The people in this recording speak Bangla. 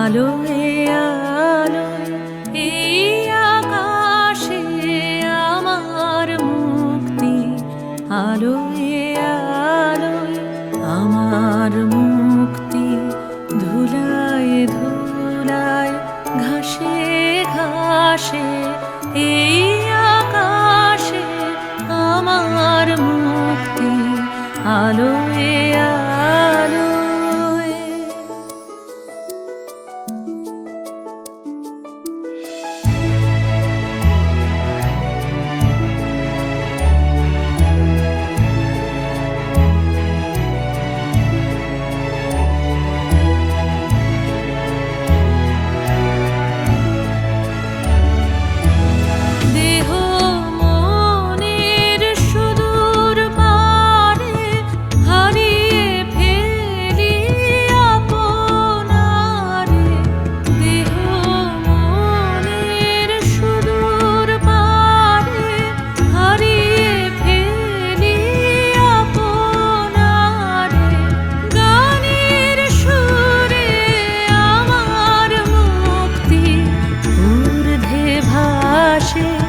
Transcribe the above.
আলোয় আলোয় এই আকাশে আমার মুক্তি, আলোয় আলোয় আমার মুক্তি। ধুলায় ধুলায় ঘাসে ঘাসে এই আকাশে আমার মুক্তি, আলোয় আলোয়। ভাসে